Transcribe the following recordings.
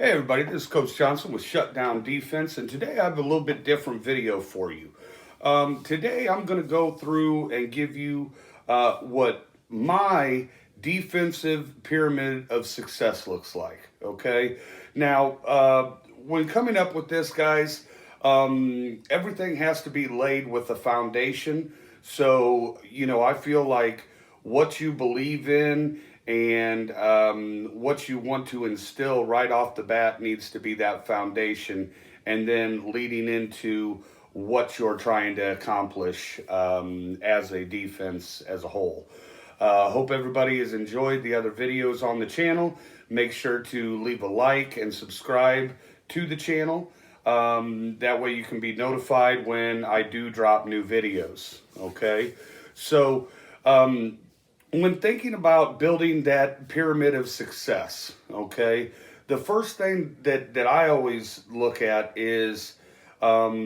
Hey everybody, this is Coach Johnson with Shutdown Defense, and today I have a little bit different video for you. Today I'm going to go through and give you what my defensive pyramid of success looks like. Okay, now when coming up with this, guys, everything has to be laid with a foundation. So I feel like what you believe in and what you want to instill right off the bat needs to be that foundation, and then leading into what you're trying to accomplish as a defense as a whole. Hope everybody has enjoyed the other videos on the channel. Make sure to leave a like and subscribe to the channel. That way you can be notified when I do drop new videos. Okay, so when thinking about building that pyramid of success, okay, the first thing that I always look at is, what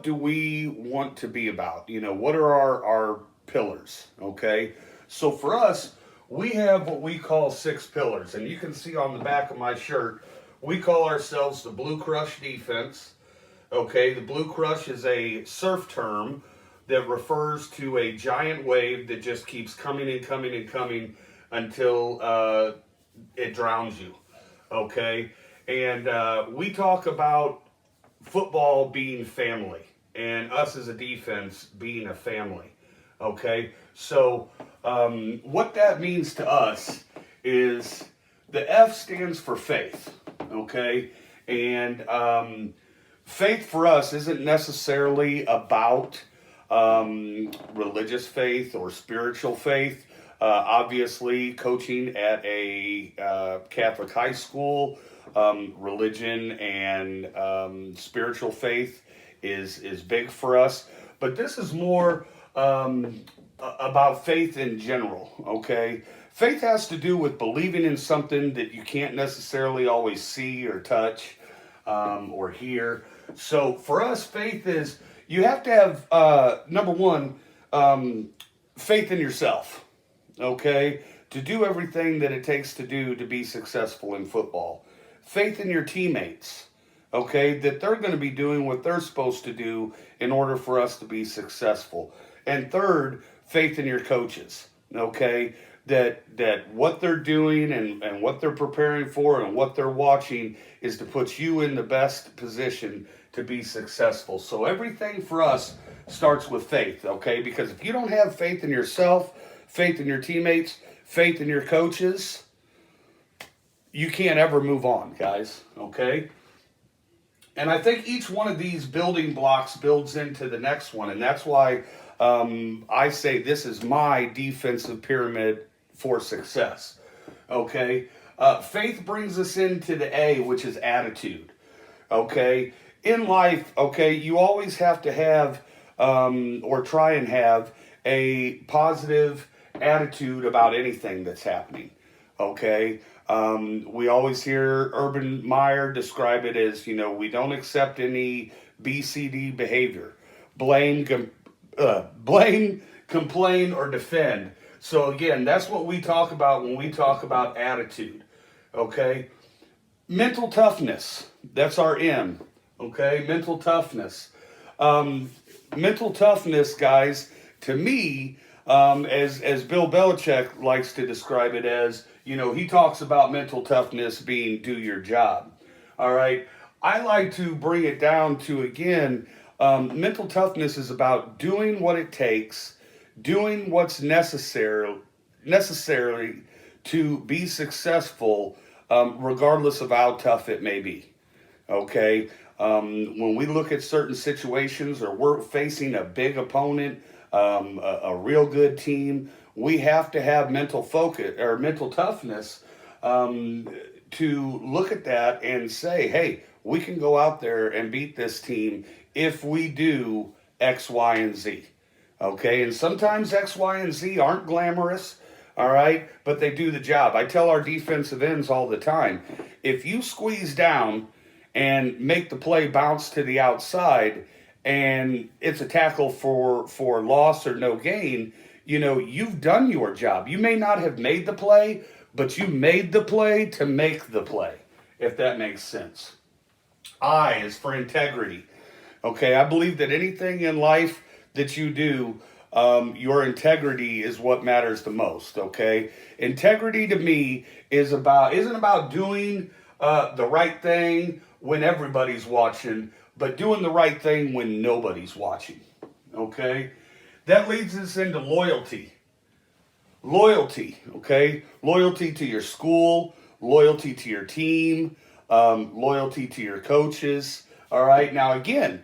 do we want to be about? What are our pillars, okay? So for us, we have what we call 6 pillars, and you can see on the back of my shirt, we call ourselves the Blue Crush Defense, okay? The Blue Crush is a surf term that refers to a giant wave that just keeps coming and coming and coming until it drowns you, okay? And we talk about football being family and us as a defense being a family, okay? So what that means to us is the F stands for faith, okay? And faith for us isn't necessarily about religious faith or spiritual faith. Obviously, coaching at a Catholic high school, religion and spiritual faith is big for us. But this is more about faith in general, okay? Faith has to do with believing in something that you can't necessarily always see or touch or hear. So for us, faith is, you have to have, number one, faith in yourself, okay, to do everything that it takes to do to be successful in football. Faith in your teammates, okay, that they're going to be doing what they're supposed to do in order for us to be successful. And third, faith in your coaches, okay, that what they're doing and what they're preparing for and what they're watching is to put you in the best position to be successful. So everything for us starts with faith, okay? Because if you don't have faith in yourself, faith in your teammates, faith in your coaches, you can't ever move on, guys, okay? And I think each one of these building blocks builds into the next one, and that's why I say this is my defensive pyramid for success, okay? Faith brings us into the A, which is attitude, okay? In life, okay, you always have to have, or try and have, a positive attitude about anything that's happening, okay? We always hear Urban Meyer describe it as, we don't accept any BCD behavior. Blame, complain, or defend. So again, that's what we talk about when we talk about attitude, okay? Mental toughness, that's our M. Okay, mental toughness. Mental toughness, guys, to me, as Bill Belichick likes to describe it as, he talks about mental toughness being do your job. All right, I like to bring it down to, again, mental toughness is about doing what it takes, doing what's necessary to be successful, regardless of how tough it may be. Okay, when we look at certain situations or we're facing a big opponent, a real good team, we have to have mental focus or mental toughness to look at that and say, hey, we can go out there and beat this team if we do X, Y, and Z. Okay, and sometimes X, Y, and Z aren't glamorous, all right, but they do the job. I tell our defensive ends all the time, if you squeeze down and make the play bounce to the outside and it's a tackle for loss or no gain, you've done your job. You may not have made the play, but you made the play to make the play, if that makes sense. I is for integrity. Okay, I believe that anything in life that you do, your integrity is what matters the most. Okay, integrity to me isn't about doing the right thing when everybody's watching, but doing the right thing when nobody's watching. Okay, that leads us into loyalty. Loyalty. Okay, loyalty to your school, loyalty to your team, loyalty to your coaches. All right, now again,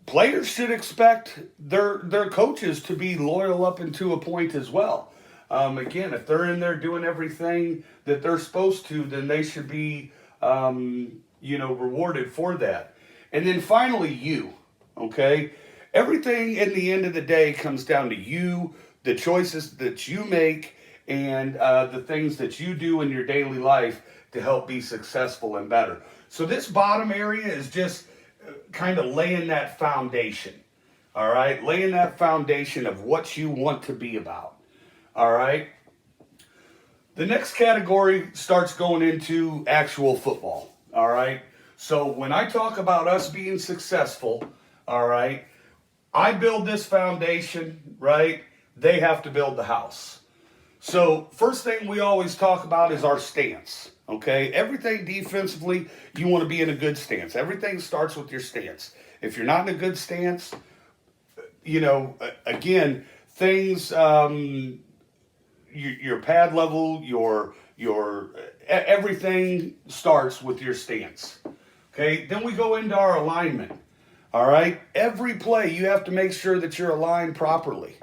players should expect their coaches to be loyal up until a point as well. Again, if they're in there doing everything that they're supposed to, then they should be, rewarded for that. And then finally, you. Okay, everything in the end of the day comes down to you, the choices that you make, and the things that you do in your daily life to help be successful and better. So this bottom area is just kind of laying that foundation. All right, laying that foundation of what you want to be about. All right. The next category starts going into actual football. All right. So when I talk about us being successful, all right, I build this foundation, right? They have to build the house. So first thing we always talk about is our stance. Okay, everything defensively, you want to be in a good stance. Everything starts with your stance. If you're not in a good stance, again, things, your pad level, your everything starts with your stance. Okay, then we go into our alignment. All right, every play you have to make sure that you're aligned properly.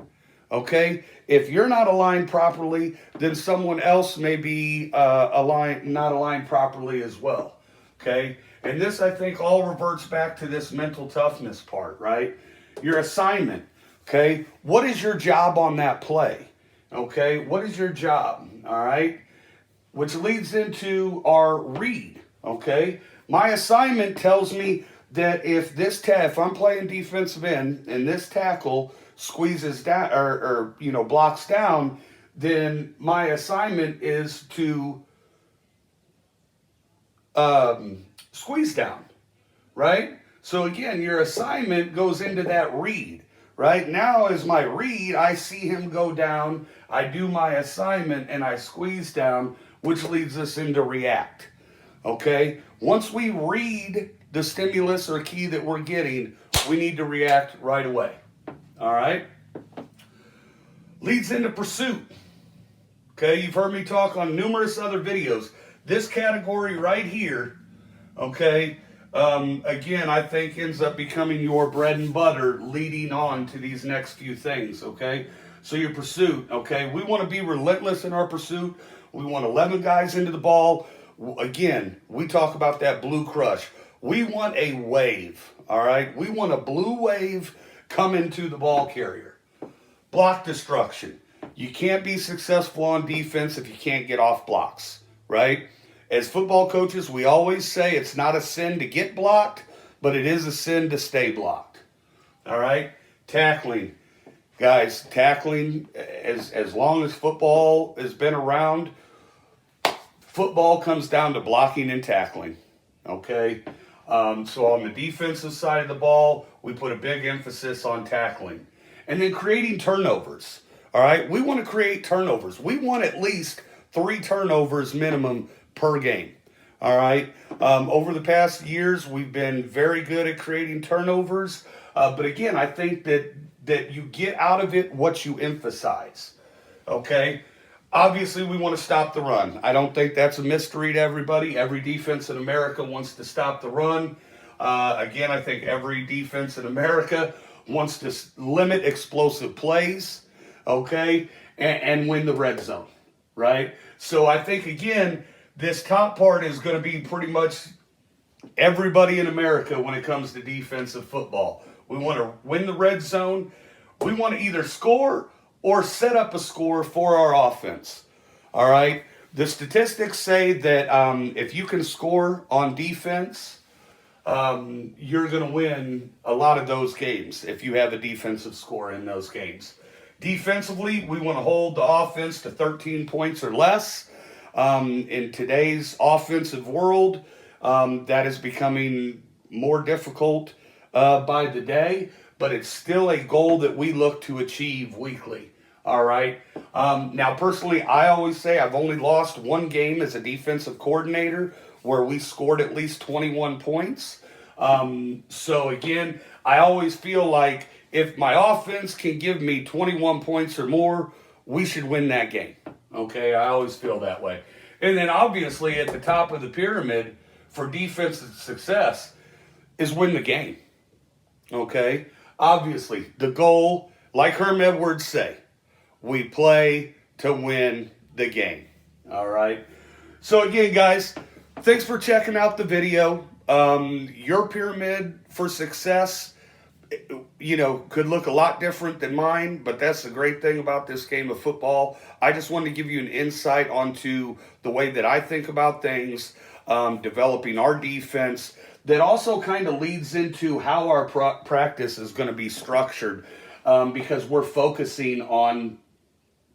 Okay, if you're not aligned properly, then someone else may be not aligned properly as well. Okay, and this I think all reverts back to this mental toughness part, right? Your assignment. Okay, what is your job on that play? Okay, what is your job? All right, which leads into our read. Okay, my assignment tells me that if I'm playing defensive end and this tackle squeezes down or blocks down, then my assignment is to squeeze down, right? So again, your assignment goes into that read. Right now, as my read, I see him go down, I do my assignment, and I squeeze down, which leads us into react. Okay? Once we read the stimulus or key that we're getting, we need to react right away. All right? Leads into pursuit. Okay? You've heard me talk on numerous other videos. This category right here, okay, again, I think ends up becoming your bread and butter leading on to these next few things, okay? So your pursuit, okay? We want to be relentless in our pursuit. We want 11 guys into the ball. Again, we talk about that blue crush. We want a wave, all right? We want a blue wave coming to the ball carrier. Block destruction. You can't be successful on defense if you can't get off blocks, right? As football coaches, we always say it's not a sin to get blocked, but it is a sin to stay blocked. All right? Tackling. Guys, tackling, as long as football has been around, football comes down to blocking and tackling. Okay? So on the defensive side of the ball, we put a big emphasis on tackling. And then creating turnovers. All right? We want to create turnovers. We want at least 3 turnovers minimum per game. All right. Over the past years, we've been very good at creating turnovers. But again, I think that you get out of it what you emphasize. Okay. Obviously, we want to stop the run. I don't think that's a mystery to everybody. Every defense in America wants to stop the run. Again, I think every defense in America wants to limit explosive plays. Okay. And win the red zone. Right. So I think, again, this top part is going to be pretty much everybody in America when it comes to defensive football. We want to win the red zone. We want to either score or set up a score for our offense. All right? The statistics say that if you can score on defense, you're going to win a lot of those games if you have a defensive score in those games. Defensively, we want to hold the offense to 13 points or less. In today's offensive world, that is becoming more difficult by the day, but it's still a goal that we look to achieve weekly. All right. Now, personally, I always say I've only lost one game as a defensive coordinator where we scored at least 21 points. So again, I always feel like if my offense can give me 21 points or more, we should win that game. Okay, I always feel that way. And then obviously at the top of the pyramid for defensive success is win the game. Okay, obviously the goal, like Herm Edwards say, we play to win the game. All right. So again, guys, thanks for checking out the video. Your pyramid for success, could look a lot different than mine, but that's the great thing about this game of football. I just wanted to give you an insight onto the way that I think about things, developing our defense. That also kind of leads into how our practice is going to be structured, because we're focusing on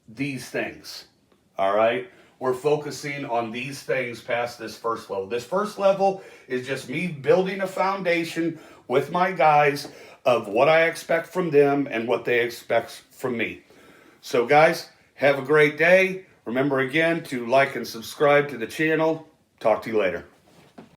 these things. All right. We're focusing on these things past this first level. This first level is just me building a foundation with my guys of what I expect from them and what they expect from me. So guys, have a great day. Remember again to like and subscribe to the channel. Talk to you later.